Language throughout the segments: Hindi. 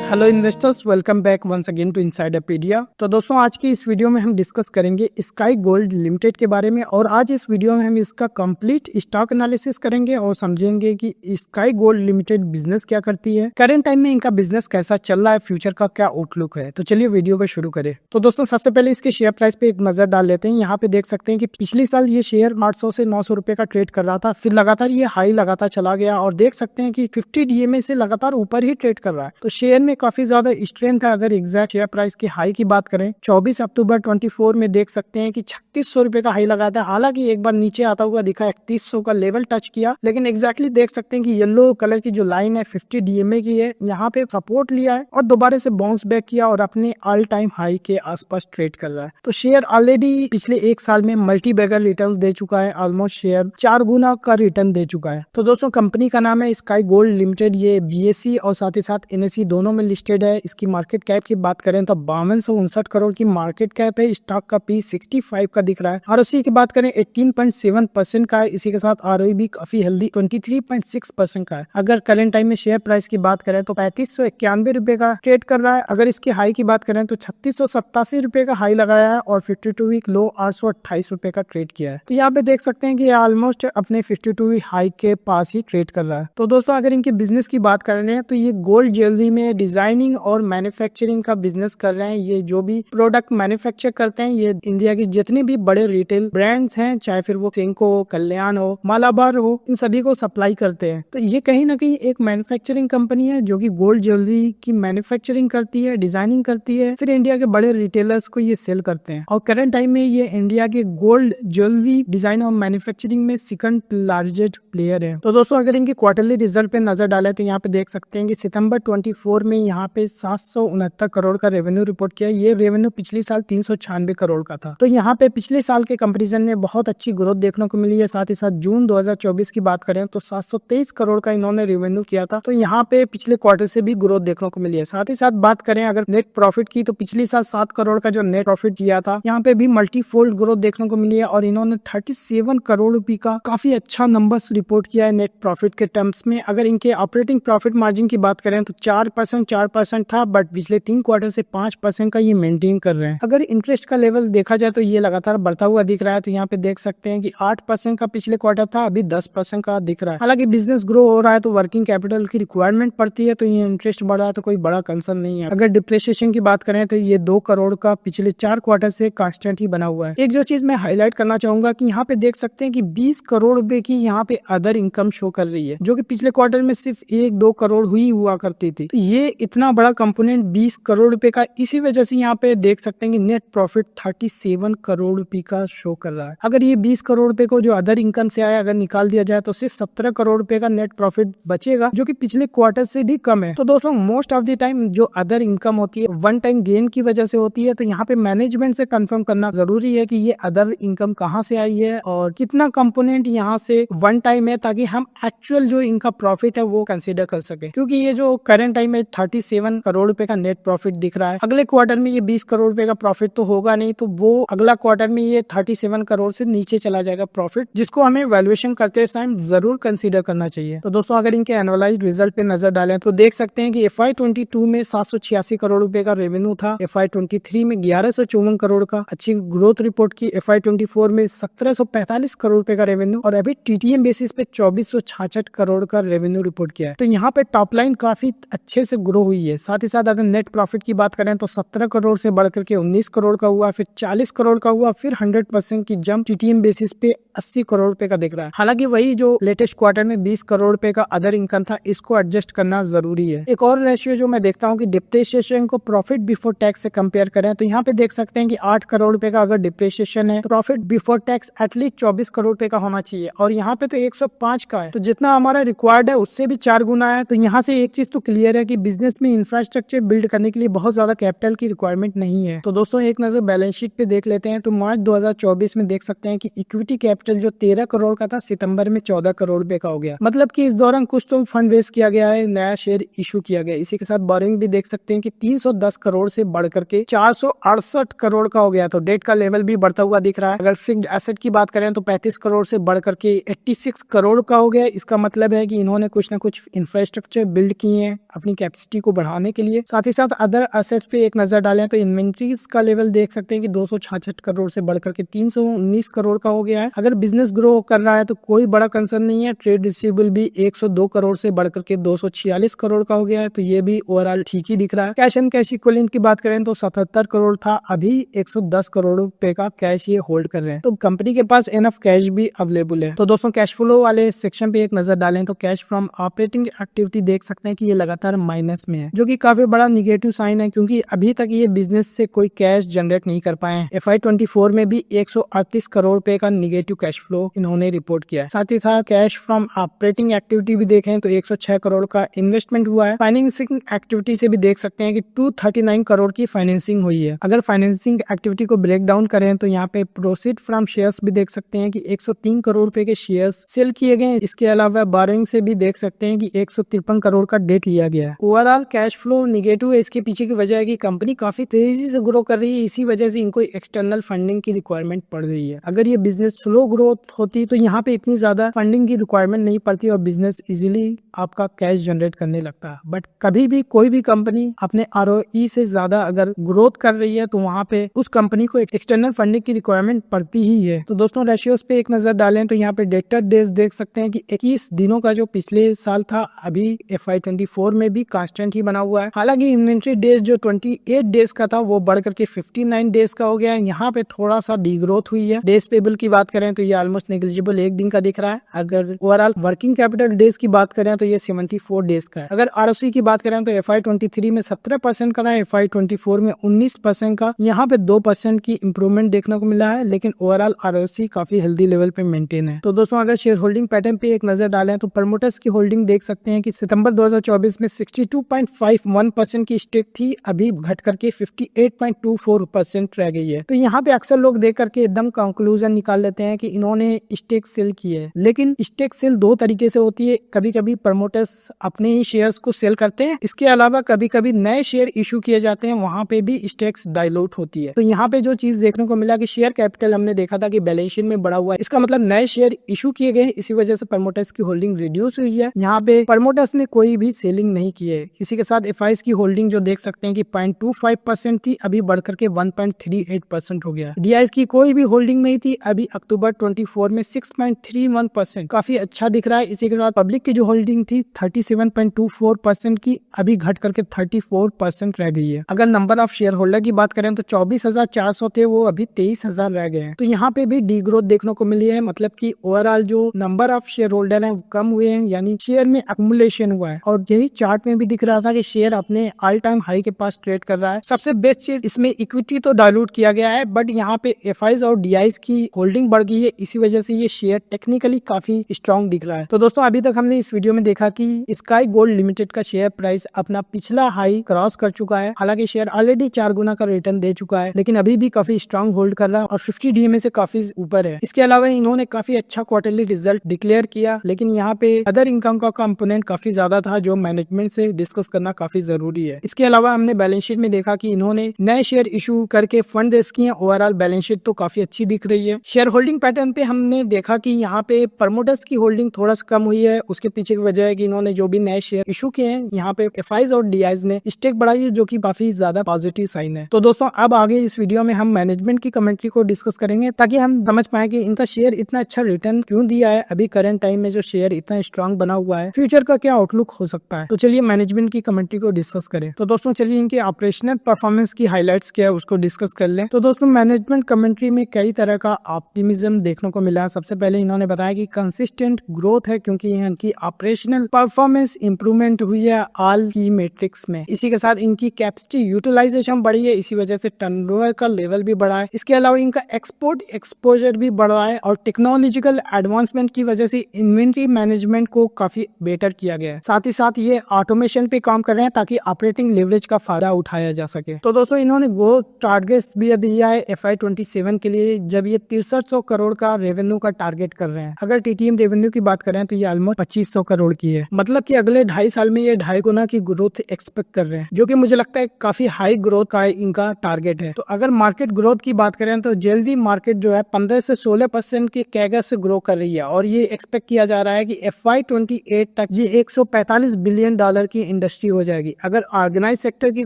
Hello investors, welcome back once again to Insiderpedia. तो दोस्तों, आज की इस वीडियो में हम डिस्कस करेंगे स्काई गोल्ड लिमिटेड के बारे में। और आज इस वीडियो में हम इसका कंप्लीट स्टॉक एनालिसिस करेंगे और समझेंगे कि स्काई गोल्ड लिमिटेड बिजनेस क्या करती है, करंट टाइम में इनका बिजनेस कैसा चल रहा है, फ्यूचर का क्या आउटलुक है। तो चलिए वीडियो को शुरू करें। तो दोस्तों, सबसे पहले इसके शेयर प्राइस पे एक नजर डाल लेते हैं। यहाँ पे देख सकते हैं कि पिछले साल ये शेयर 800 से 900 रुपए का ट्रेड कर रहा था, फिर लगातार ये हाई लगातार चला गया और देख सकते हैं कि 50 डीएमए से लगातार ऊपर ही ट्रेड कर रहा है। तो शेयर में काफी ज्यादा स्ट्रेंथ है। अगर एग्जैक्ट शेयर प्राइस की हाई की बात करें, 24 अक्टूबर 24 में देख सकते हैं कि 3600 रुपए का हाई लगाया था। हालांकि एक बार नीचे आता हुआ दिखा, 3100 का लेवल टच किया, लेकिन एग्जैक्टली देख सकते हैं कि येलो कलर की जो लाइन है 50 डीएमए की है, यहाँ पे सपोर्ट लिया है और दोबारा से बाउंस बैक किया और अपने ऑल टाइम हाई के आसपास ट्रेड कर रहा है। तो शेयर ऑलरेडी पिछले एक साल में मल्टी बैगर रिटर्न दे चुका है। ऑलमोस्ट शेयर 4 गुना का रिटर्न दे चुका है। तो दोस्तों, कंपनी का नाम है स्काई गोल्ड लिमिटेड। ये बीएसई और साथ ही साथ एनएसई दोनों में लिस्टेड है। इसकी मार्केट कैप की बात करें तो 5259 करोड़ की मार्केट कैप है। स्टॉक का पी 65 का दिख रहा है। आरओसी की बात करें 18.7% का है। इसी के साथ आरओई भी काफी हेल्दी 23.6% का है। अगर करंट टाइम में शेयर प्राइस की बात करें तो 3591 रुपए का ट्रेड कर रहा है। अगर इसकी हाई की बात करें तो 3687 रुपए का हाई लगाया है और 52 वीक लो 828 रुपए का ट्रेड किया है। तो यहाँ पे देख सकते हैं कि ऑलमोस्ट अपने 52 वीक हाई के पास ही ट्रेड कर रहा है। तो दोस्तों, अगर इनके बिजनेस की बात कर रहे हैं तो ये गोल्ड ज्वेलरी में डिजाइनिंग और मैन्युफैक्चरिंग का बिजनेस कर रहे हैं। ये जो भी प्रोडक्ट मैन्युफैक्चर करते हैं, ये इंडिया के जितने भी बड़े रिटेल ब्रांड्स हैं, चाहे फिर वो सेंको हो, कल्याण हो, मालाबार हो, इन सभी को सप्लाई करते हैं। तो ये कहीं ना कहीं एक मैन्युफैक्चरिंग कंपनी है जो कि गोल्ड ज्वेलरी की मैन्युफैक्चरिंग करती है, डिजाइनिंग करती है, फिर इंडिया के बड़े रिटेलर्स को ये सेल करते हैं। और करंट टाइम में ये इंडिया के गोल्ड ज्वेलरी डिजाइन और मैन्युफैक्चरिंग में सेकंड लार्जेस्ट प्लेयर है। तो दोस्तों, अगर इनके क्वार्टरली रिजल्ट पे नजर डाले तो यहाँ पे देख सकते हैं कि सितंबर 24 में यहाँ पे 769 करोड़ का रेवेन्यू रिपोर्ट किया। ये रेवेन्यू पिछले साल 396 करोड़ का था। तो यहाँ पे पिछले साल के कंपैरिजन में बहुत अच्छी ग्रोथ देखने को मिली है। साथ ही साथ जून 2024 की बात करें तो 723 करोड़ का इन्होंने रेवेन्यू किया था। तो यहाँ पे पिछले क्वार्टर से भी ग्रोथ देखने को मिली है। साथ ही साथ बात करें अगर नेट प्रॉफिट की, तो पिछले साल 7 करोड़ का जो नेट प्रॉफिट किया था, यहाँ पे भी मल्टीफोल्ड ग्रोथ देखने को मिली है और इन्होंने 37 करोड़ रुपए का काफी अच्छा नंबर्स रिपोर्ट किया है नेट प्रॉफिट के टर्म्स में। अगर इनके ऑपरेटिंग प्रॉफिट मार्जिन की बात करें तो 4% था, बट पिछले 3 क्वार्टर से 5% का ये मेंटेन कर रहे हैं। अगर इंटरेस्ट का लेवल देखा जाए तो ये लगातार बढ़ता हुआ दिख रहा है। तो यहाँ पे देख सकते हैं कि 8% का पिछले क्वार्टर था, अभी 10% का दिख रहा है। हालांकि बिजनेस ग्रो हो रहा है तो वर्किंग कैपिटल की रिक्वायरमेंट पड़ती है, तो ये इंटरेस्ट बढ़ रहा है तो कोई बड़ा कंसर्न नहीं है। अगर डिप्रिसिएशन की बात करें तो ये 2 करोड़ का पिछले 4 क्वार्टर से कांस्टेंट ही बना हुआ है। एक जो चीज मैं हाईलाइट करना चाहूंगा कि यहाँ पे देख सकते हैं कि 20 करोड़ रुपए की यहाँ पे अदर इनकम शो कर रही है, जो कि पिछले क्वार्टर में सिर्फ 1-2 करोड़ हुई हुआ करती थी। तो ये इतना बड़ा कंपोनेंट 20 करोड़ रुपए का, इसी वजह से यहाँ पे देख सकते हैं कि नेट प्रॉफिट 37 करोड़ रुपए का शो कर रहा है। अगर ये 20 करोड़ रुपए को जो अदर इनकम से आया अगर निकाल दिया जाए तो सिर्फ 17 करोड़ रुपए का नेट प्रॉफिट बचेगा, जो कि पिछले क्वार्टर से भी कम है। तो दोस्तों, मोस्ट ऑफ द टाइम जो अदर इनकम होती है वन टाइम गेन की वजह से होती है। तो यहाँ पे मैनेजमेंट से कंफर्म करना जरूरी है कि ये अदर इनकम कहाँ से आई है और कितना कंपोनेंट यहाँ से वन टाइम है, ताकि हम एक्चुअल जो इनका प्रॉफिट है वो कंसिडर कर सके। क्योंकि ये जो करंट टाइम में 37 करोड़ रुपए का नेट प्रॉफिट दिख रहा है, अगले क्वार्टर में ये 20 करोड़ रुपए का प्रॉफिट तो होगा नहीं, तो वो अगला क्वार्टर में ये 37 करोड़ से नीचे चला जाएगा प्रॉफिट, जिसको हमें वैल्यूएशन करते टाइम जरूर कंसीडर करना चाहिए। तो दोस्तों, अगर इनके एनुअलाइज्ड रिजल्ट पे नजर डालें तो देख सकते हैं कि FY22 में 786 करोड़ रुपए का रेवेन्यू था, FY23 में 1154 करोड़ का अच्छी ग्रोथ रिपोर्ट की, FY24 में 1745 करोड़ रुपए का रेवेन्यू और अभी TTM बेसिस पे 2466 करोड़ का रेवेन्यू रिपोर्ट किया है। तो यहाँ पे टॉप लाइन काफी अच्छे से ग्रो हुई है। साथ ही साथ अगर नेट प्रॉफिट की बात करें तो 17 करोड़ से बढ़कर के 19 करोड़ का हुआ, फिर 40 करोड़ का हुआ, फिर 100% की जंप TTM बेसिस पे 80 करोड़ रुपए का दिख रहा है। हालांकि वही जो लेटेस्ट क्वार्टर में 20 करोड़ रुपए का अदर इनकम था, इसको एडजस्ट करना जरूरी है। एक और रेशियो जो मैं देखता हूँ कि डिप्रिसिएशन को प्रॉफिट बिफोर टैक्स से कंपेयर करें तो यहाँ पे देख सकते हैं कि 8 करोड़ रुपए का अगर डिप्रिसिएशन है तो profit before tax at least 24 crore रुपए का होना चाहिए, और यहाँ पे तो 105 का है। तो जितना हमारा रिक्वायर्ड है उससे भी 4 गुना है। तो यहाँ से एक चीज तो क्लियर है कि बिजनेस में इंफ्रास्ट्रक्चर बिल्ड करने के लिए बहुत ज्यादा कैपिटल की रिक्वायरमेंट नहीं है। तो दोस्तों, एक नजर बैलेंस शीट पे देख लेते हैं। तो मार्च 2024 में देख सकते हैं कि इक्विटी कैपिटल जो 13 करोड़ का था, सितंबर में 14 करोड़ रुपए का हो गया। मतलब कि इस दौरान कुछ तो फंड रेज किया गया है, नया शेयर इशू किया गया। इसी के साथ बोरिंग भी देख सकते हैं कि 310 करोड़ से बढ़कर के 468 करोड़ का हो गया। तो डेट का लेवल भी बढ़ता हुआ दिख रहा है। अगर फिक्स्ड एसेट की बात करें तो 35 करोड़ से बढ़कर के 86 करोड़ का हो गया। इसका मतलब है कि इन्होंने कुछ ना कुछ इंफ्रास्ट्रक्चर बिल्ड किए हैं, अपनी कैपेसिटी सेफ्टी को बढ़ाने के लिए। साथ ही साथ अदर एसेट्स पे एक नजर डालें तो इन्वेंट्रीज का लेवल देख सकते हैं कि 266 करोड़ से बढ़कर के 319 करोड़ का हो गया है। अगर बिजनेस ग्रो कर रहा है तो कोई बड़ा कंसर्न नहीं है। ट्रेड रिसीवेबल भी 102 करोड़ से बढ़कर के 246 करोड़ का हो गया है, तो ये भी ओवरऑल ठीक ही दिख रहा है। कैश एंड कैश इक्विवेलेंट की बात करें तो 77 करोड़ था, अभी 110 करोड़ रुपए का कैश ये होल्ड कर रहे हैं, तो कंपनी के पास एनफ कैश भी अवेलेबल है। तो दोस्तों कैश फ्लो वाले सेक्शन पे एक नजर डालें तो कैश फ्रॉम ऑपरेटिंग एक्टिविटी देख सकते हैं कि ये लगातार माइनस में है, जो कि काफी बड़ा निगेटिव साइन है, क्योंकि अभी तक ये बिजनेस से कोई कैश जनरेट नहीं कर पाए हैं। FY24 में भी 138 करोड़ रुपए का निगेटिव कैश फ्लो इन्होंने रिपोर्ट किया है। साथ ही साथ कैश फ्रॉम ऑपरेटिंग एक्टिविटी भी देखें तो 106 करोड़ का इन्वेस्टमेंट हुआ है। फाइनेंसिंग एक्टिविटी से भी देख सकते हैं कि 239 करोड़ की फाइनेंसिंग हुई है। अगर फाइनेंसिंग एक्टिविटी को ब्रेक डाउन करें तो यहाँ पे प्रोसीड फ्रॉम शेयर्स भी देख सकते हैं कि 103 करोड़ रुपए के शेयर्स सेल किए गए। इसके अलावा बोरोइंग से भी देख सकते हैं कि 153 करोड़ का डेट लिया गया है। ओवरऑल कैश फ्लो निगेटिव है। इसके पीछे की वजह है कि कंपनी काफी तेजी से ग्रो कर रही है, इसी वजह से इनको एक्सटर्नल फंडिंग की रिक्वायरमेंट पड़ रही है। अगर ये बिजनेस स्लो ग्रोथ होती तो यहाँ पे इतनी ज्यादा फंडिंग की रिक्वायरमेंट नहीं पड़ती और बिजनेस इजीली आपका कैश जनरेट करने लगता है। बट कभी भी कोई भी कंपनी अपने ROE से ज्यादा अगर ग्रोथ कर रही है तो वहाँ पे उस कंपनी को एक्सटर्नल फंडिंग की रिक्वायरमेंट पड़ती ही है। तो दोस्तों रेशियोज पे एक नजर डालें तो यहाँ पे डेटर डेज देख सकते हैं कि 21 दिनों का जो पिछले साल था अभी FY24 में भी कांस्टेंट ही बना हुआ है। हालांकि इन्वेंट्री डेज जो 28 डेज का था वो बढ़ करके 59 डेज का हो गया है। यहाँ पे थोड़ा सा डीग्रोथ हुई है। डेज पेबल की बात करें तो ये ऑलमोस्ट नेग्लिजिबल, एक दिन का दिख रहा है। अगर ओवरऑल वर्किंग कैपिटल डेज की बात करें तो ये 74 डेज का है। अगर ROC की बात करें तो FY23 में 17% का था, FY24 में 19% का। यहाँ पे 2% की इंप्रूवमेंट देखने को मिला है, लेकिन ओवरऑल ROC काफी हेल्दी लेवल पे मेंटेन है। तो दोस्तों अगर शेयर होल्डिंग पैटर्न पे एक नजर डालें तो प्रमोटर्स की होल्डिंग देख सकते हैं कि सितंबर 2024 में 62.51% की स्टेक थी, अभी घट करके 58.24% रह गई है। तो यहाँ पे अक्सर लोग देख करके एकदम कंक्लूजन निकाल लेते हैं कि इन्होंने स्टेक सेल की है, लेकिन स्टेक सेल दो तरीके से होती है। कभी कभी प्रमोटर्स अपने ही शेयर्स को सेल करते हैं, इसके अलावा कभी कभी नए शेयर इशू किए जाते हैं, वहां पे भी स्टेक्स डाइल्यूट होती है। तो यहाँ पे जो चीज देखने को मिला कि शेयर कैपिटल हमने देखा था कि बैलेंस शीट में बढ़ा हुआ है, इसका मतलब नए शेयर इशू किए गए, इसी वजह से प्रमोटर्स की होल्डिंग रिड्यूस हुई है। यहाँ पे प्रमोटर्स ने कोई भी सेलिंग नहीं की है। इसी के साथ FIs की होल्डिंग जो देख सकते हैं कि 0.25% थी, अभी बढ़कर के 1.38% हो गया। DIs की कोई भी होल्डिंग नहीं थी, अभी अक्टूबर 24 में 6.31%, काफी अच्छा दिख रहा है। इसी के साथ पब्लिक की जो होल्डिंग थी 37.24% की, अभी घट करके 34% रह गई है। अगर नंबर ऑफ शेयर होल्डर की बात करें तो 24,400 थे, वो अभी 23,000 रह गए हैं। तो यहाँ पे भी डी ग्रोथ देखने को मिली है, मतलब कि ओवरऑल जो नंबर ऑफ शेयर होल्डर है कम हुए हैं, यानी शेयर में एक्युमुलेशन हुआ है। और यही चार्ट में भी दिख रहा था कि शेयर अपने ऑल टाइम हाई के पास ट्रेड कर रहा है। सबसे बेस्ट चीज इसमें इक्विटी तो डाइल्यूट किया गया है, बट यहाँ पे FIs और DIs की होल्डिंग बढ़ गई है, इसी वजह से ये शेयर टेक्निकली काफी स्ट्रॉन्ग दिख रहा है। तो दोस्तों अभी तक हमने इस वीडियो में देखा कि स्काई गोल्ड लिमिटेड का शेयर प्राइस अपना पिछला हाई क्रॉस कर चुका है। हालांकि शेयर ऑलरेडी 4 गुना का रिटर्न दे चुका है, लेकिन अभी भी काफी स्ट्रॉन्ग होल्ड कर रहा है और 50 DMA से काफी ऊपर है। इसके अलावा इन्होंने काफी अच्छा क्वार्टरली रिजल्ट डिक्लेयर किया, लेकिन यहाँ पे अदर इनकम का कंपोनेंट काफी ज्यादा था, जो मैनेजमेंट से डिस्कस करना काफी जरूरी है। इसके अलावा हमने बैलेंस शीट में देखा कि इन्होंने नए शेयर इशू करके फंड रेज किए। ओवरऑल बैलेंस शीट तो काफी अच्छी दिख रही है। शेयर होल्डिंग पैटर्न पे हमने देखा कि यहाँ पे प्रमोटर्स की होल्डिंग थोड़ा सा कम हुई है। उसके पीछे की वजह है कि इन्होंने जो भी नए शेयर इशू किए हैं, यहाँ पे FIs और DIs ने स्टेक बढ़ाई है, जो कि काफी ज्यादा पॉजिटिव साइन है। तो दोस्तों अब आगे इस वीडियो में हम मैनेजमेंट की कमेंट्री को डिस्कस करेंगे, ताकि हम समझ पाए कि इनका शेयर इतना अच्छा रिटर्न क्यों दिया है। अभी करंट टाइम में जो शेयर इतना स्ट्रॉन्ग बना हुआ है, फ्यूचर का क्या आउटलुक हो सकता है। तो चलिए मैनेजमेंट की कमेंट्री को डिस्कस करें। तो दोस्तों चलिए इनके ऑपरेशनल परफॉर्मेंस की हाइलाइट्स क्या है उसको डिस्कस कर लें। तो दोस्तों मैनेजमेंट कमेंट्री में कई तरह का ऑप्टिमिज्म देखने को मिला। सबसे पहले इन्होंने बताया कि कंसिस्टेंट ग्रोथ है, क्योंकि इनकी ऑपरेशनल परफॉर्मेंस इंप्रूवमेंट हुई है ऑल की मैट्रिक्स में। इसी के साथ इनकी कैपेसिटी यूटिलाइजेशन बढ़ी है, इसी वजह से टर्नओवर का लेवल भी बढ़ा है। इसके अलावा इनका एक्सपोर्ट एक्सपोजर भी बढ़ा है और टेक्नोलॉजिकल एडवांसमेंट की वजह से इन्वेंट्री मैनेजमेंट को काफी बेटर किया गया है। साथ ही साथ ये ऑटोमेशन पे काम कर रहे हैं ताकि ऑपरेटिंग लेवरेज का फायदा उठाया जा सके। तो दोस्तों इन्होंने वो टारगेट्स भी दिया है FY27 के लिए, जब ये 6300 करोड़ का रेवेन्यू का टारगेट कर रहे हैं। अगर TTM रेवेन्यू की बात करें तो ये ऑलमोस्ट 2500 करोड़ की है, मतलब कि अगले 2.5 साल में ये 2.5 गुना की ग्रोथ एक्सपेक्ट कर रहे हैं, जो कि मुझे लगता है काफी हाई ग्रोथ का इनका टारगेट है। तो अगर मार्केट ग्रोथ की बात करें तो जल्दी मार्केट जो है 15 से 16% के कैगर से ग्रो कर रही है, और ये एक्सपेक्ट किया जा रहा है कि FY28 तक ये $145 बिलियन की इंडस्ट्री हो जाएगी। अगर ऑर्गेनाइज सेक्टर की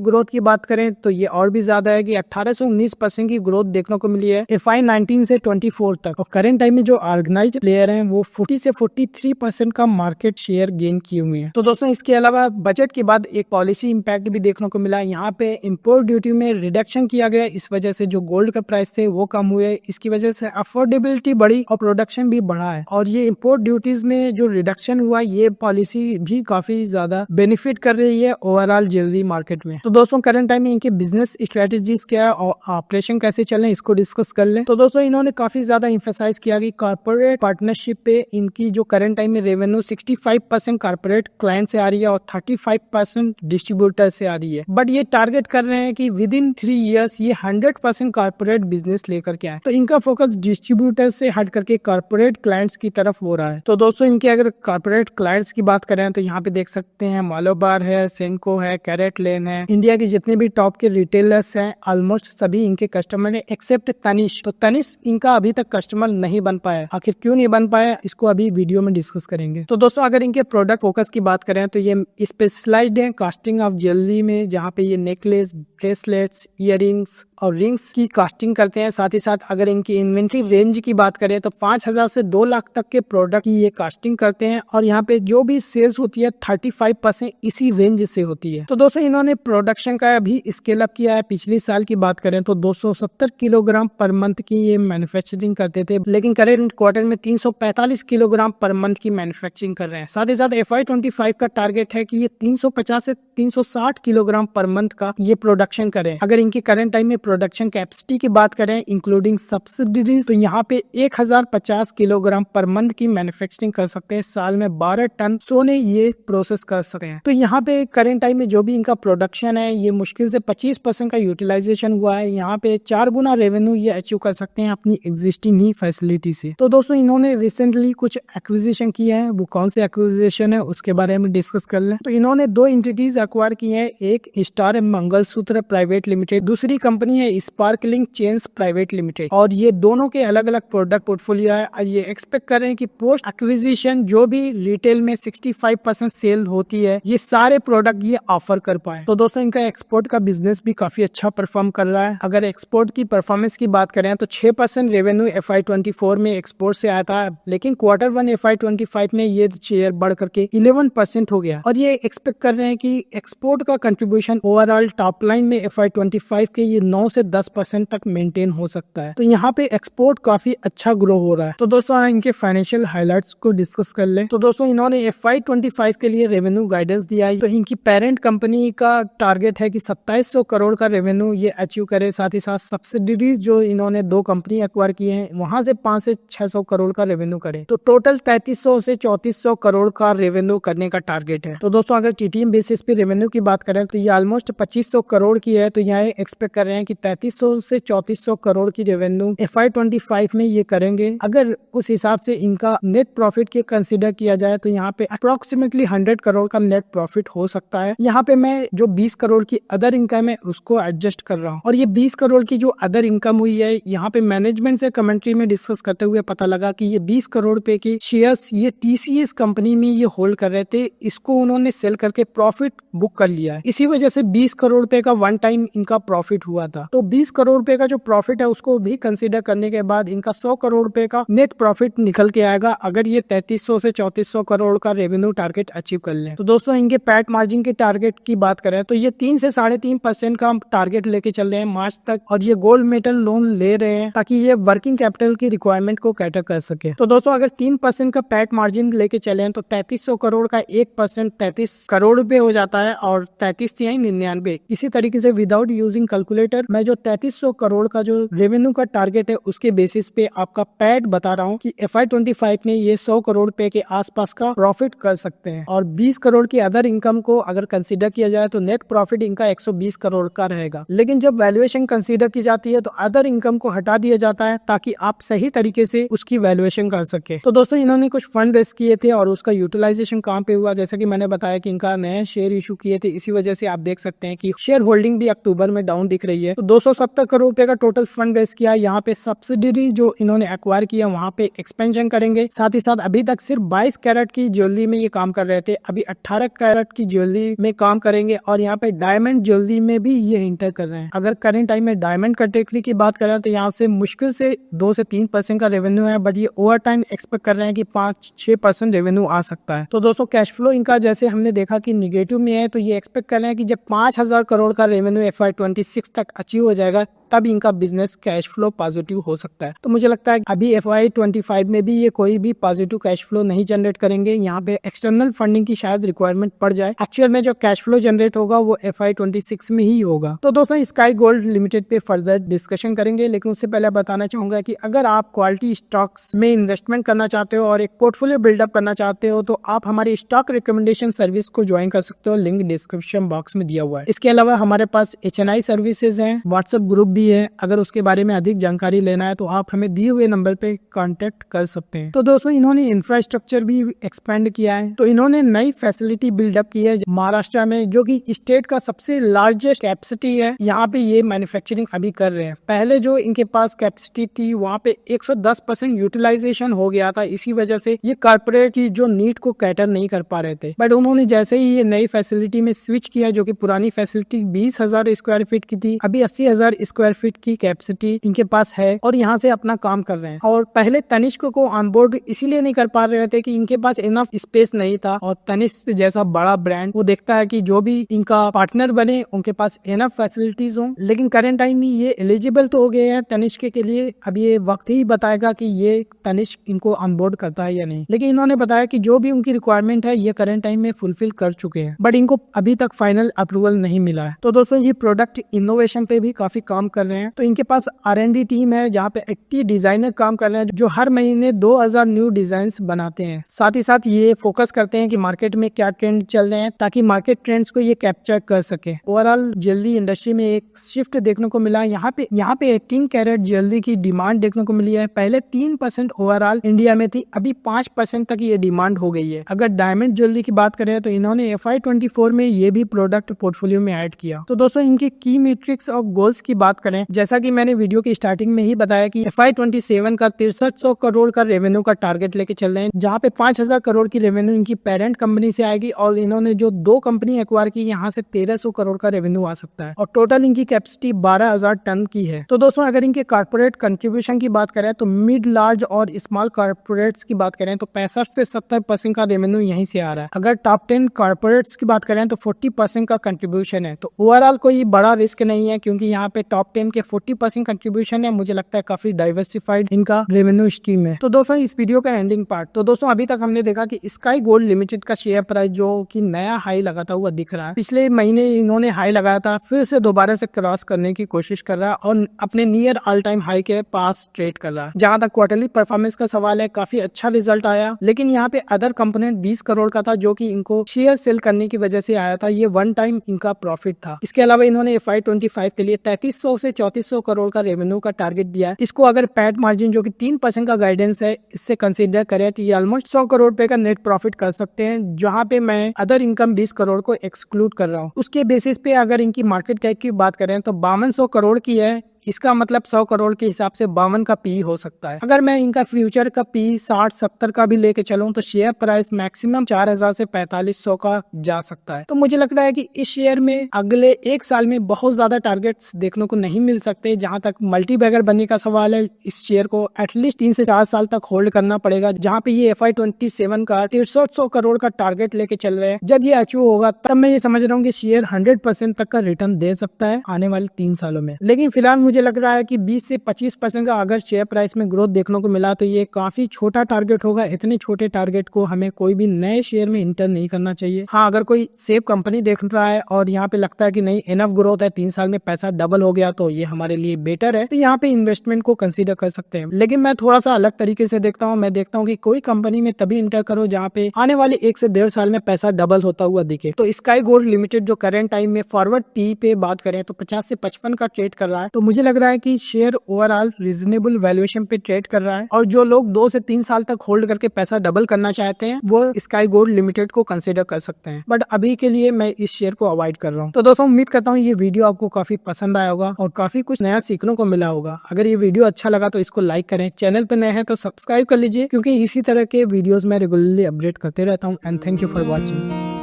ग्रोथ की बात करें तो ये और भी ज्यादा है कि 18 से 19% की ग्रोथ देखने को मिली है FY19 से 24 तक। और करंट टाइम में जो ऑर्गेनाइज्ड प्लेयर हैं वो 40 से 43% का मार्केट शेयर गेन किए हुए हैं। तो दोस्तों इसके अलावा बजट के बाद एक पॉलिसी इंपैक्ट भी देखने को मिला। यहाँ पे इंपोर्ट ड्यूटी में रिडक्शन किया गया, इस वजह से जो गोल्ड का प्राइस थे वो कम हुए, इसकी वजह से अफोर्डेबिलिटी बढ़ी और प्रोडक्शन भी बढ़ा है। और ये इंपोर्ट ड्यूटीज में जो रिडक्शन हुआ ये पॉलिसी भी काफी ज्यादा बेनिफिट कर रही है ओवरऑल ज्वेलरी मार्केट में। तो दोस्तों करंट टाइम में इनके बिजनेस स्ट्रेटेजीज क्या है और ऑपरेशन कैसे चल रहे हैं इसको डिस्कस कर लें। तो दोस्तों इन्होंने काफी ज्यादा इंफेसाइज किया कि कॉर्पोरेट पार्टनरशिप पे इनकी जो करंट टाइम में रेवेन्यू 65% कॉर्पोरेट क्लाइंट से आ रही है और 35% डिस्ट्रीब्यूटर से आ रही है। बट ये टारगेट कर रहे हैं कि विद इन 3 इयर्स ये 100% कॉर्पोरेट बिजनेस लेकर के आए। तो इनका फोकस डिस्ट्रीब्यूटर से हट करके कॉर्पोरेट क्लाइंट्स की तरफ हो रहा है। तो दोस्तों इनके अगर कॉर्पोरेट क्लाइंट्स की बात करें तो यहाँ पे देख सकते हैं मालोबार है, सेंको है, कैरेट लेन है, इंडिया के जितने भी टॉप के रिटेलर्स हैं ऑलमोस्ट सभी इनके कस्टमर है एक्सेप्ट तनिष्क। तो तनिष्क इनका अभी तक कस्टमर नहीं बन पाया, आखिर क्यों नहीं बन पाया इसको अभी वीडियो में डिस्कस करेंगे। तो दोस्तों अगर इनके प्रोडक्ट फोकस की बात करें तो ये स्पेशलाइज्ड है कास्टिंग ऑफ ज्वेलरी में, जहाँ पे ये नेकलेस, ब्रेसलेट्स, इयररिंग्स और रिंग्स की कास्टिंग करते हैं। साथ ही साथ अगर इनकी इन्वेंट्री रेंज की बात करें तो 5000 से 2 लाख तक के प्रोडक्ट की ये कास्टिंग करते हैं और यहाँ पे जो भी सेल्स होती है 35% इसी रेंज से होती है। तो दोस्तों इन्होंने प्रोडक्शन का भी स्केल अप किया है। पिछले साल की बात करें तो 270 किलोग्राम पर मंथ की ये मैन्युफैक्चरिंग करते थे, लेकिन करेंट क्वार्टर में 345 किलोग्राम पर मंथ की मैन्युफैक्चरिंग कर रहे हैं। साथ ही साथ FY25 का टारगेट है कि ये 350 से 360 किलोग्राम पर मंथ का ये प्रोडक्शन करें। अगर इनकी करंट टाइम में प्रोडक्शन कैपेसिटी की बात करें इंक्लूडिंग सब्सिडीज तो यहाँ पे 1050 किलोग्राम पर मंथ की मैन्युफैक्चरिंग कर सकते हैं। साल में 12 टन सोने ये प्रोसेस कर सकते हैं। तो यहाँ पे करंट टाइम में जो भी इनका प्रोडक्शन है ये मुश्किल से 25% का यूटिलाइजेशन हुआ है। यहाँ पे 4 गुना रेवेन्यू ये अचीव कर सकते हैं अपनी एग्जिस्टिंग ही फैसिलिटी से। तो दोस्तों इन्होंने रिसेंटली कुछ एक्विजिशन किए हैं, वो कौन से एक्विजिशन है उसके बारे में डिस्कस कर लें। तो इन्होंने 2 एंटिटीज एक्वायर की हैं, एक स्टार मंगलसूत्र प्राइवेट लिमिटेड, दूसरी कंपनी है स्पार्कलिंग चेन्स प्राइवेट लिमिटेड। और ये दोनों के अलग अलग प्रोडक्ट पोर्टफोलियो है। ये एक्सपेक्ट कर रहे हैं कि पोस्ट एक्विजिशन जो भी रिटेल में 65% सेल होती है ये सारे प्रोडक्ट ये ऑफर कर पाए। तो दोस्तों इनका एक्सपोर्ट का बिजनेस भी काफी अच्छा परफॉर्म कर रहा है। अगर एक्सपोर्ट की परफॉर्मेंस की बात करें तो 6% रेवेन्यू FY24 में एक्सपोर्ट से आया था, लेकिन Q1 FY25 में ये शेयर बढ़ करके 11% हो गया। और ये एक्सपेक्ट कर रहे हैं कि एक्सपोर्ट का कंट्रीब्यूशन ओवरऑल टॉप लाइन में FY25 के ये 9 से 10% तक मेंटेन हो सकता है। तो यहाँ पे एक्सपोर्ट काफी अच्छा ग्रो हो रहा है। तो दोस्तों इनके फाइनेंशियल हाइलाइट्स को डिस्कस कर ले। तो दोस्तों इन्होंने FY25 के लिए रेवेन्यू गाइडेंस दिया है। तो इनकी पेरेंट कंपनी का टारगेट है कि 2700 करोड़ का रेवेन्यू ये अचीव करे। साथ ही साथ सब्सिडीज जो इन्होंने 2 कंपनी एक्वायर की है वहां से 500 से 600 करोड़ का रेवेन्यू करे। तो टोटल 3300 से 3400 करोड़ का रेवेन्यू करने का टारगेट है। तो दोस्तों अगर TTM बेसिस पे रेवेन्यू की बात करें तो ये ऑलमोस्ट 2500 करोड़ की है। तो यहाँ एक्सपेक्ट कर रहे हैं कि 3300 से 3400 करोड़ की रेवेन्यू FY25 में ये करेंगे। अगर उस हिसाब से इनका नेट प्रॉफिट के कंसीडर किया जाए तो यहाँ पे अप्रोक्सीमेटली 100 करोड़ का नेट प्रॉफिट हो सकता है। यहाँ पे मैं जो 20 करोड़ की अदर इनकम है उसको एडजस्ट कर रहा हूँ। और ये 20 करोड़ की जो अदर इनकम हुई है यहाँ पे मैनेजमेंट से कमेंट्री में डिस्कस करते हुए पता लगा कि ये 20 करोड़ रुपए की शेयर्स ये TCS कंपनी में ये होल्ड कर रहे थे, इसको उन्होंने सेल करके प्रॉफिट बुक कर लिया है। इसी वजह से 20 करोड़ रुपए का वन टाइम इनका प्रॉफिट हुआ था। तो 20 करोड़ रुपए का जो प्रॉफिट है उसको भी कंसीडर करने के बाद इनका 100 करोड़ रुपए का नेट प्रॉफिट निकल के आएगा अगर ये 3300 से 3400 करोड़ का रेवेन्यू टारगेट अचीव कर ले। तो दोस्तों इनके पैट मार्जिन के टारगेट की बात करें तो ये 3 से 3.5% का टारगेट लेके चल रहे हैं मार्च तक। और ये गोल्ड मेटल लोन ले रहे हैं ताकि ये वर्किंग कैपिटल की रिक्वायरमेंट को कैटर कर सके। तो दोस्तों अगर 3% का पैट मार्जिन लेके चले तो 3300 करोड़ का 1% 33 करोड़ रुपए हो जाता है और 33,99। इसी तरीके से विदाउट यूजिंग कैलकुलेटर मैं जो 3300 करोड़ का जो रेवेन्यू का टारगेट है उसके बेसिस पे आपका पैट बता रहा हूँ कि FY25 में ये 100 करोड़ रुपए के आसपास का प्रॉफिट कर सकते हैं। और 20 करोड़ की अदर इनकम को अगर कंसीडर किया जाए तो नेट प्रॉफिट इनका 120 करोड़ का रहेगा। लेकिन जब वैल्यूएशन कंसीडर की जाती है तो अदर इनकम को हटा दिया जाता है ताकि आप सही तरीके से उसकी वैल्यूएशन कर सके। तो दोस्तों इन्होंने कुछ फंड रेस किए थे और उसका यूटिलाइजेशन कहाँ पे हुआ, जैसा कि मैंने बताया कि इनका नए शेयर इशू किए थे, इसी वजह से आप देख सकते हैं कि शेयर होल्डिंग भी अक्टूबर में डाउन दिख रही है। तो 270 करोड़ रुपए का टोटल फंड रेस किया। यहाँ पे सब्सिडरी जो इन्होंने एक्वायर किया वहाँ पे एक्सपेंशन करेंगे। साथ ही साथ अभी तक सिर्फ 22 कैरेट की ज्वेलरी में ये काम कर रहे थे, अभी 18 कैरेट की ज्वेलरी में काम करेंगे और यहाँ पे डायमंड ज्वेलरी में भी ये इंटर कर रहे हैं। अगर करंट टाइम में डायमंड कैटेगरी की बात करें तो यहाँ से मुश्किल से 2 से 3% का रेवेन्यू है, बट ये ओवर टाइम एक्सपेक्ट कर रहे हैं कि 5-6% रेवेन्यू आ सकता है। तो दोस्तों कैश फ्लो इनका जैसे हमने देखा कि निगेटिव में है, तो ये एक्सपेक्ट कर रहे हैं कि जब 5000 करोड़ का रेवेन्यू FY26 तक अचीव हो जाएगा तब इनका बिजनेस कैश फ्लो पॉजिटिव हो सकता है। तो मुझे लगता है अभी FY25 में भी ये कोई भी पॉजिटिव कैश फ्लो नहीं जनरेट करेंगे। यहाँ पे एक्सटर्नल फंडिंग की शायद रिक्वायरमेंट पड़ जाए। एक्चुअल में जो कैश फ्लो जनरेट होगा वो FY26 में ही होगा। तो दोस्तों स्काई गोल्ड लिमिटेड पे फर्दर डिस्कशन करेंगे, लेकिन उससे पहले बताना चाहूंगा कि अगर आप क्वालिटी स्टॉक्स में इन्वेस्टमेंट करना चाहते हो और एक पोर्टफोलियो बिल्डअप करना चाहते हो तो आप हमारी स्टॉक रिकमेंडेशन सर्विस को ज्वाइन कर सकते हो, लिंक डिस्क्रिप्शन बॉक्स में दिया हुआ है। इसके अलावा हमारे पास HNI सर्विसेज है, व्हाट्सएप ग्रुप भी है। अगर उसके बारे में अधिक जानकारी लेना है तो आप हमें दिए हुए नंबर पे कांटेक्ट कर सकते हैं। तो दोस्तों इन्होंने इंफ्रास्ट्रक्चर भी एक्सपेंड किया है। तो इन्होंने नई फैसिलिटी बिल्डअप की है महाराष्ट्र में, जो कि स्टेट का सबसे लार्जेस्ट कैपेसिटी है। यहाँ पे ये मैन्युफैक्चरिंग अभी कर रहे हैं। पहले जो इनके पास कैपेसिटी थी वहाँ पे 110% यूटिलाइजेशन हो गया था, इसी वजह से ये कारपोरेट की जो नीड को कैटर नहीं कर पा रहे थे। बट उन्होंने जैसे ही ये नई फैसिलिटी में स्विच किया, जो कि पुरानी फैसिलिटी 20,000 स्क्वायर फीट की थी, अभी 80,000 स्क्वायर फीट की कैपेसिटी इनके पास है और यहाँ से अपना काम कर रहे हैं। और पहले तनिष्क को ऑनबोर्ड इसीलिए नहीं कर पा रहे थे कि इनके पास इनफ स्पेस नहीं था, और तनिष्क जैसा बड़ा ब्रांड वो देखता है कि जो भी इनका पार्टनर बने उनके पास इनफ फैसिलिटीज हो। लेकिन करंट टाइम में ये एलिजिबल तो हो गए हैं तनिष्क के लिए, अब ये वक्त ही बताएगा कि ये तनिष्क इनको ऑनबोर्ड करता है या नहीं। लेकिन इन्होंने बताया कि जो भी उनकी रिक्वायरमेंट है ये करंट टाइम में फुलफिल कर चुके हैं, बट इनको अभी तक फाइनल अप्रूवल नहीं मिला है। तो दोस्तों ये प्रोडक्ट इनोवेशन पे भी काफी काम कर रहे हैं। तो इनके पास R&D टीम है जहाँ पे 80 डिजाइनर काम कर रहे हैं, जो हर महीने 2000 न्यू डिजाइन बनाते हैं। साथ ही साथ ये फोकस करते हैं कि मार्केट में क्या ट्रेंड चल रहे हैं, ताकि मार्केट ट्रेंड्स को ये कैप्चर कर सके। ओवरऑल ज्वेलरी इंडस्ट्री में एक शिफ्ट देखने को मिला है। यहाँ पे 18 कैरेट ज्वेलरी की डिमांड देखने को मिली है। पहले 3% ओवरऑल इंडिया में थी, अभी 5% तक ये डिमांड हो गई है। अगर डायमंड ज्वेलरी की बात करें तो इन्होंने FY24 में ये भी प्रोडक्ट पोर्टफोलियो में ऐड किया। तो दोस्तों इनके की मेट्रिक्स और गोल्स की बात करें, जैसा कि मैंने वीडियो की स्टार्टिंग में ही बताया कि FY27 का 6300 करोड़ का रेवेन्यू का टारगेट लेके चल रहे हैं, जहाँ पे 5000 करोड़ की रेवेन्यू इनकी पेरेंट कंपनी से आएगी, और इन्होंने जो 2 कंपनी एक्वायर की यहाँ से 1300 करोड़ का रेवेन्यू आ सकता है, और टोटल इनकी कैपेसिटी 12,000 टन की है। तो दोस्तों अगर इनके कारपोरेट कंट्रीब्यूशन की बात करें तो मिड लार्ज और स्मॉल कारपोरेट्स की बात करें तो 65 से 70% का रेवेन्यू यहीं से आ रहा है। अगर टॉप 10 कारपोरेट्स की बात करें तो 40% का कंट्रीब्यूशन है। तो ओवरऑल कोई बड़ा रिस्क नहीं है, क्योंकि यहाँ पे टॉप 10 के 40% कंट्रीब्यूशन है। मुझे लगता है काफी डाइवर्सिफाइड इनका रेवेन्यू स्ट्रीम है। तो दोस्तों इस वीडियो का एंडिंग पार्ट, तो दोस्तों अभी तक हमने देखा कि स्काई गोल्ड लिमिटेड का शेयर प्राइस जो कि नया हाई लगाता हुआ दिख रहा है। पिछले महीने इन्होंने हाई लगाया था, फिर से दोबारा से क्रॉस करने की कोशिश कर रहा है और अपने नियर ऑल टाइम हाई के पास ट्रेड कर रहा है। जहां तक क्वार्टरली परफॉर्मेंस का सवाल है, काफी अच्छा रिजल्ट आया, लेकिन यहाँ पे अदर कंपोनेंट 20 करोड़ का था, जो कि इनको शेयर सेल करने की वजह से आया था। ये वन टाइम इनका प्रॉफिट था। इसके अलावा इन्होंने FY25 के लिए 3300 से 3400 करोड़ का रेवेन्यू का टारगेट दिया है। इसको अगर पैट मार्जिन जो कि 3% का गाइडेंस है इससे कंसीडर करें तो ये ऑलमोस्ट 100 करोड़ रुपए का नेट प्रॉफिट कर सकते हैं, जहां पे मैं अदर इनकम 20 करोड़ को एक्सक्लूड कर रहा हूँ। उसके बेसिस पे अगर इनकी मार्केट कैप की बात करें तो 5200 करोड़ की है। इसका मतलब 100 करोड़ के हिसाब से 52 का पी हो सकता है। अगर मैं इनका फ्यूचर का पी 60-70 का भी लेके चलूं तो शेयर प्राइस मैक्सिमम 4000 से 4500 का जा सकता है। तो मुझे लग रहा है कि इस शेयर में अगले 1 साल में बहुत ज्यादा टारगेट्स देखने को नहीं मिल सकते। जहां तक मल्टीबैगर बनने का सवाल है, इस शेयर को एटलीस्ट 3 से 4 साल तक होल्ड करना पड़ेगा, जहां पे ये FY27 का 6300 करोड़ का टारगेट लेके चल रहे हैं। जब ये अचीव होगा तब मैं ये समझ रहा हूँ कि शेयर 100% तक का रिटर्न दे सकता है आने वाले 3 सालों में। लेकिन फिलहाल मुझे लग रहा है कि 20 से 25% का अगर शेयर प्राइस में ग्रोथ देखने को मिला तो ये काफी छोटा टारगेट होगा। इतने छोटे टारगेट को हमें कोई भी नए शेयर में इंटर नहीं करना चाहिए। हाँ, अगर कोई सेफ कंपनी देख रहा है और यहाँ पे लगता है कि नहीं इनफ ग्रोथ है, 3 साल में पैसा डबल हो गया तो ये हमारे लिए बेटर है, तो यहाँ पे इन्वेस्टमेंट को कंसीडर कर सकते हैं। लेकिन मैं थोड़ा सा अलग तरीके से देखता हूँ। मैं देखता हूँ कि कोई कंपनी में तभी इंटर करो जहाँ पे आने वाले 1 से 1.5 साल में पैसा डबल होता हुआ दिखे। तो स्काई गोल्ड लिमिटेड जो करंट टाइम में फॉरवर्ड पी पे बात करें तो 50 से 55 का ट्रेड कर रहा है। तो मुझे लग रहा है कि शेयर ओवरऑल रीजनेबल वैल्यूएशन पे ट्रेड कर रहा है और जो लोग 2 से 3 साल तक होल्ड करके पैसा डबल करना चाहते हैं वो स्काई गोल्ड लिमिटेड को कंसीडर कर सकते हैं, बट अभी के लिए मैं इस शेयर को अवॉइड कर रहा हूँ। तो दोस्तों उम्मीद करता हूँ ये वीडियो आपको काफी पसंद आया होगा और काफी कुछ नया सीखने को मिला होगा। अगर ये वीडियो अच्छा लगा तो इसको लाइक करें, चैनल पे नए हैं तो सब्सक्राइब कर लीजिए, क्योंकि इसी तरह के वीडियोस मैं रेगुलरली अपडेट करते रहता हूँ। And thank you for watching.